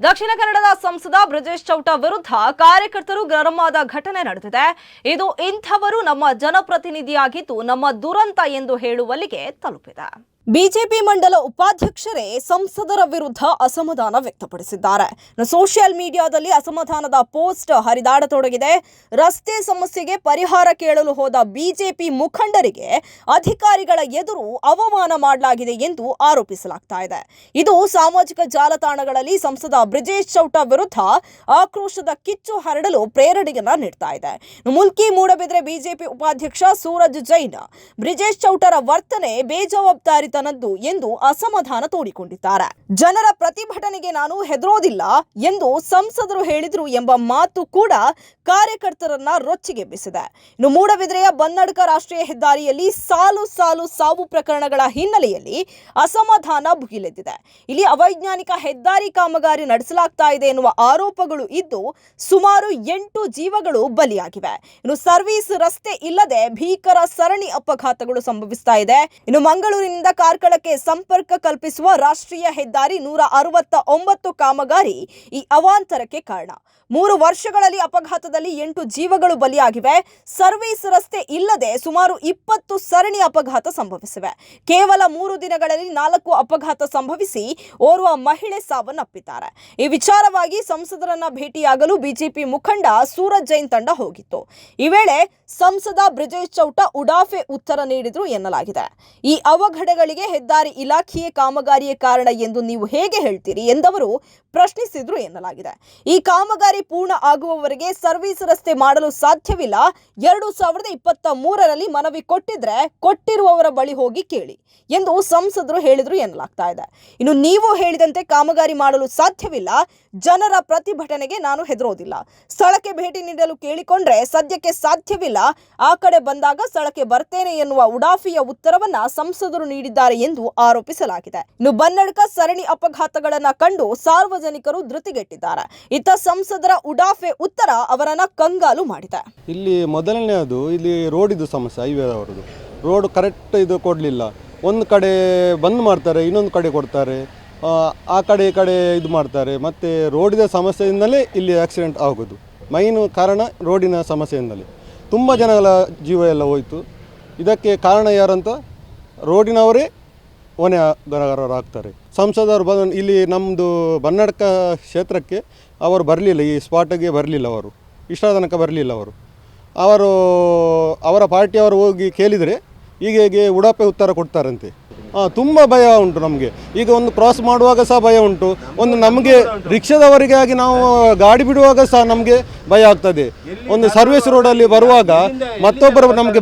ದಕ್ಷಿಣ ಕನ್ನಡದ ಸಂಸದ ಬ್ರಿಜೇಶ್ ಚೌಟ ವಿರುದ್ಧ ಕಾರ್ಯಕರ್ತರು ಗರಂ ಆದ ಘಟನೆ ನಡೆದಿದೆ. ಇದು ಇಂಥವರು ನಮ್ಮ ಜನಪ್ರತಿನಿಧಿಯಾಗಿದ್ದು ನಮ್ಮ ದುರಂತ ಎಂದು ಹೇಳುವಲ್ಲಿಗೆ ತಲುಪಿದೆ. ಬಿಜೆಪಿ ಮಂಡಲ ಉಪಾಧ್ಯಕ್ಷರೇ ಸಂಸದರ ವಿರುದ್ಧ ಅಸಮಾಧಾನ ವ್ಯಕ್ತಪಡಿಸಿದ್ದಾರೆ. ಸೋಷಿಯಲ್ ಮೀಡಿಯಾದಲ್ಲಿ ಅಸಮಾಧಾನದ ಪೋಸ್ಟ್ ಹರಿದಾಡತೊಡಗಿದೆ. ರಸ್ತೆ ಸಮಸ್ಯೆಗೆ ಪರಿಹಾರ ಕೇಳಲು ಹೋದ ಬಿಜೆಪಿ ಮುಖಂಡರಿಗೆ ಅಧಿಕಾರಿಗಳ ಎದುರು ಅವಮಾನ ಮಾಡಲಾಗಿದೆ ಎಂದು ಆರೋಪಿಸಲಾಗ್ತಾ ಇದೆ. ಇದು ಸಾಮಾಜಿಕ ಜಾಲತಾಣಗಳಲ್ಲಿ ಸಂಸದ ಬ್ರಿಜೇಶ್ ಚೌಟ ವಿರುದ್ಧ ಆಕ್ರೋಶದ ಕಿಚ್ಚು ಹರಡಲು ಪ್ರೇರಣೆಯನ್ನ ನೀಡ್ತಾ ಇದೆ. ಮುಲ್ಕಿ ಮೂಡಬಿದ್ರೆ ಬಿಜೆಪಿ ಉಪಾಧ್ಯಕ್ಷ ಸೂರಜ್ ಜೈನ್ ಬ್ರಿಜೇಶ್ ಚೌಟರ ವರ್ತನೆ ಬೇಜವಾಬ್ದಾರಿ ಎಂದು ಅಸಮಾಧಾನ ತೋಡಿಕೊಂಡಿದ್ದಾರೆ. ಜನರ ಪ್ರತಿಭಟನೆಗೆ ನಾನು ಹೆದರೋದಿಲ್ಲ ಎಂದು ಸಂಸದರು ಹೇಳಿದ್ರು ಎಂಬ ಮಾತು ಕೂಡ ಕಾರ್ಯಕರ್ತರನ್ನ ರೊಚ್ಚಿಗೆಬ್ಬಿಸಿದೆ. ಇನ್ನು ಮೂಡಬಿದ್ರೆಯ ಬನ್ನಡ್ಕ ರಾಷ್ಟ್ರೀಯ ಹೆದ್ದಾರಿಯಲ್ಲಿ ಸಾಲು ಸಾವು ಪ್ರಕರಣಗಳ ಹಿನ್ನೆಲೆಯಲ್ಲಿ ಅಸಮಾಧಾನ ಭುಗಿಲೆದ್ದಿದೆ. ಇಲ್ಲಿ ಅವೈಜ್ಞಾನಿಕ ಹೆದ್ದಾರಿ ಕಾಮಗಾರಿ ನಡೆಸಲಾಗ್ತಾ ಇದೆ ಎನ್ನುವ ಆರೋಪಗಳು ಇದ್ದು ಸುಮಾರು 8 ಜೀವಗಳು ಬಲಿಯಾಗಿವೆ. ಇನ್ನು ಸರ್ವಿಸ್ ರಸ್ತೆ ಇಲ್ಲದೆ ಭೀಕರ ಸರಣಿ ಅಪಘಾತಗಳು ಸಂಭವಿಸ್ತಾ ಇದೆ. ಇನ್ನು ಮಂಗಳೂರಿನಿಂದ ಕಾರ್ಕಳಕ್ಕೆ ಸಂಪರ್ಕ ಕಲ್ಪಿಸುವ ರಾಷ್ಟ್ರೀಯ ಹೆದ್ದಾರಿ 169 ಕಾಮಗಾರಿ ಈ ಅವಾಂತರಕ್ಕೆ ಕಾರಣ. 3 ವರ್ಷಗಳಲ್ಲಿ ಅಪಘಾತದಲ್ಲಿ 8 ಜೀವಗಳು ಬಲಿಯಾಗಿವೆ. ಸರ್ವಿಸ್ ರಸ್ತೆ ಇಲ್ಲದೆ ಸುಮಾರು 20 ಸರಣಿ ಅಪಘಾತ ಸಂಭವಿಸಿವೆ. ಕೇವಲ 3 ದಿನಗಳಲ್ಲಿ 4 ಅಪಘಾತ ಸಂಭವಿಸಿ ಓರ್ವ ಮಹಿಳೆ ಸಾವನ್ನಪ್ಪಿದ್ದಾರೆ. ಈ ವಿಚಾರವಾಗಿ ಸಂಸದರನ್ನ ಭೇಟಿಯಾಗಲು ಬಿಜೆಪಿ ಮುಖಂಡ ಸೂರಜ್ ಜೈನ್ ತಂಡ ಹೋಗಿತ್ತು. ಈ ವೇಳೆ ಸಂಸದ ಬ್ರಿಜೇಶ್ ಚೌಟ ಉಡಾಫೆ ಉತ್ತರ ನೀಡಿದ್ರು ಎನ್ನಲಾಗಿದೆ. ಈ ಅವಘಡಗಳಿಗೆ ಹೆದ್ದಾರಿ ಇಲಾಖೆಯೇ ಕಾಮಗಾರಿಯೇ ಕಾರಣ ಎಂದು ನೀವು ಹೇಗೆ ಹೇಳ್ತೀರಿ ಎಂದವರು ಪ್ರಶ್ನಿಸಿದ್ರು ಎನ್ನಲಾಗಿದೆ. ಈ ಕಾಮಗಾರಿ ಪೂರ್ಣ ಆಗುವವರೆಗೆ ಸರ್ವಿಸ್ ರಸ್ತೆ ಮಾಡಲು ಸಾಧ್ಯವಿಲ್ಲ. 2023ರಲ್ಲಿ ಮನವಿ ಕೊಟ್ಟಿದ್ರೆ ಕೊಟ್ಟಿರುವವರ ಬಳಿ ಹೋಗಿ ಕೇಳಿ ಎಂದು ಸಂಸದರು ಹೇಳಿದ್ರು ಎನ್ನಲಾಗ್ತಾ ಇದೆ. ಇನ್ನು ನೀವು ಹೇಳಿದಂತೆ ಕಾಮಗಾರಿ ಮಾಡಲು ಸಾಧ್ಯವಿಲ್ಲ. ಜನರ ಪ್ರತಿಭಟನೆಗೆ ನಾನು ಹೆದರೋದಿಲ್ಲ. ಸ್ಥಳಕ್ಕೆ ಭೇಟಿ ನೀಡಲು ಕೇಳಿಕೊಂಡ್ರೆ ಸದ್ಯಕ್ಕೆ ಸಾಧ್ಯವಿಲ್ಲ. ಆ ಕಡೆ ಬಂದಾಗ ಸ್ಥಳಕ್ಕೆ ಬರ್ತೇನೆ ಎನ್ನುವ ಉಡಾಫಿಯ ಉತ್ತರವನ್ನ ಸಂಸದರು ನೀಡಿದ್ದಾರೆ ಎಂದು ಆರೋಪಿಸಲಾಗಿದೆ. ಇನ್ನು ಬನ್ನಡ್ಕ ಸರಣಿ ಅಪಘಾತಗಳನ್ನ ಕಂಡು ಸಾರ್ವಜನಿಕರು ಧೃತಿಗೆಟ್ಟಿದ್ದಾರೆ. ಇತ್ತ ಸಂಸದರ ಉಡಾಫೆ ಉತ್ತರ ಅವರನ್ನ ಕಂಗಾಲು ಮಾಡಿದೆ. ಇಲ್ಲಿ ಮೊದಲನೆಯದು ಇಲ್ಲಿ ರೋಡ್ ಇದು ಸಮಸ್ಯೆ. ಹೈವೇ ಅವರದು ರೋಡ್ ಕರೆಕ್ಟ್ ಇದು ಕೊಡಲಿಲ್ಲ. ಒಂದು ಕಡೆ ಬಂದ್ ಮಾಡ್ತಾರೆ, ಇನ್ನೊಂದು ಕಡೆ ಕೊಡ್ತಾರೆ, ಆ ಕಡೆ ಈ ಕಡೆ ಇದು ಮಾಡ್ತಾರೆ. ಮತ್ತು ರೋಡಿನ ಸಮಸ್ಯೆಯಿಂದಲೇ ಇಲ್ಲಿ ಆಕ್ಸಿಡೆಂಟ್ ಆಗೋದು. ಮೈನ್ ಕಾರಣ ರೋಡಿನ ಸಮಸ್ಯೆಯಿಂದಲೇ ತುಂಬ ಜನಗಳ ಜೀವ ಎಲ್ಲ ಹೋಯಿತು. ಇದಕ್ಕೆ ಕಾರಣ ಯಾರಂತ ರೋಡಿನವರೇ ಹೊಣೆಗಾರರಾಗ್ತಾರೆ. ಸಂಸದರು ಇಲ್ಲಿ ನಮ್ಮದು ಬನ್ನಡ್ಕ ಕ್ಷೇತ್ರಕ್ಕೆ ಅವರು ಬರಲಿಲ್ಲ, ಈ ಸ್ಪಾಟಿಗೆ ಬರಲಿಲ್ಲ. ಅವರು ಇಷ್ಟ ತನಕ ಬರಲಿಲ್ಲ. ಅವರ ಪಾರ್ಟಿಯವರು ಹೋಗಿ ಕೇಳಿದರೆ ಹೀಗೆ ಉಡಾಪೆ ಉತ್ತರ ಕೊಡ್ತಾರಂತೆ. ತುಂಬ ಭಯ ಉಂಟು ನಮಗೆ. ಈಗ ಒಂದು ಕ್ರಾಸ್ ಮಾಡುವಾಗ ಸಹ ಭಯ ಉಂಟು. ಒಂದು ನಮಗೆ ರಿಕ್ಷಾದವರಿಗೆ ಆಗಿ ನಾವು ಗಾಡಿ ಬಿಡುವಾಗ ಸಹ ನಮಗೆ ಭಯ ಆಗ್ತದೆ. ಒಂದು ಸರ್ವಿಸ್ ರೋಡಲ್ಲಿ ಬರುವಾಗ ಮತ್ತೊಬ್ಬರು ನಮಗೆ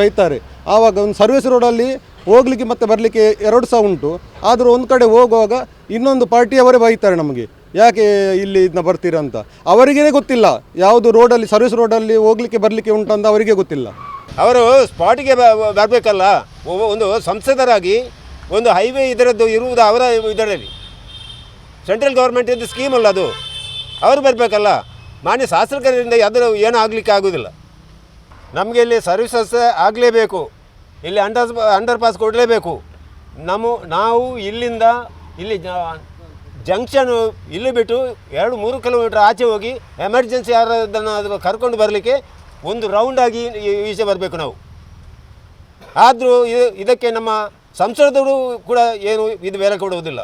ಬೈತಾರೆ. ಆವಾಗ ಒಂದು ಸರ್ವಿಸ್ ರೋಡಲ್ಲಿ ಹೋಗ್ಲಿಕ್ಕೆ ಮತ್ತು ಬರಲಿಕ್ಕೆ 2 ಸಹ ಉಂಟು. ಆದರೂ ಒಂದು ಕಡೆ ಹೋಗುವಾಗ ಇನ್ನೊಂದು ಪಾರ್ಟಿಯವರೇ ಬೈತಾರೆ ನಮಗೆ, ಯಾಕೆ ಇಲ್ಲಿ ಇದನ್ನ ಬರ್ತೀರಾ ಅಂತ. ಅವರಿಗೇ ಗೊತ್ತಿಲ್ಲ ಯಾವುದು ರೋಡಲ್ಲಿ ಸರ್ವಿಸ್ ರೋಡಲ್ಲಿ ಹೋಗ್ಲಿಕ್ಕೆ ಬರಲಿಕ್ಕೆ ಉಂಟಂತ ಅವರಿಗೆ ಗೊತ್ತಿಲ್ಲ. ಅವರು ಸ್ಪಾಟಿಗೆ ಬರಬೇಕಲ್ಲ. ಒಂದು ಸಂಸದರಾಗಿ ಒಂದು ಹೈವೇ ಇದರದ್ದು ಇರುವುದು ಅವರ ಇದರಲ್ಲಿ, ಸೆಂಟ್ರಲ್ ಗೌರ್ಮೆಂಟಿಂದ ಸ್ಕೀಮ್ ಅಲ್ಲ ಅದು. ಅವರು ಬರಬೇಕಲ್ಲ. ಮಾನ್ಯ ಶಾಸಕರಿಂದ ಅದರ ಏನೂ ಆಗಲಿಕ್ಕೆ ಆಗೋದಿಲ್ಲ. ನಮಗೆ ಇಲ್ಲಿ ಸರ್ವಿಸಸ್ ಆಗಲೇಬೇಕು. ಇಲ್ಲಿ ಅಂಡರ್ ಪಾಸ್ ಕೊಡಲೇಬೇಕು. ನಾವು ಇಲ್ಲಿಂದ ಇಲ್ಲಿ ಜಂಕ್ಷನು ಇಲ್ಲಿ ಬಿಟ್ಟು 2-3 ಕಿಲೋಮೀಟ್ರ್ ಆಚೆ ಹೋಗಿ ಎಮರ್ಜೆನ್ಸಿ ಯಾರದನ್ನು ಕರ್ಕೊಂಡು ಬರಲಿಕ್ಕೆ ಒಂದು ರೌಂಡಾಗಿ ಈಚೆ ಬರಬೇಕು ನಾವು. ಆದರೂ ಇದಕ್ಕೆ ನಮ್ಮ ಸಂಸದರು ಕೂಡ ಏನು ಇದು ಬೆಲೆ ಕೊಡುವುದಿಲ್ಲ.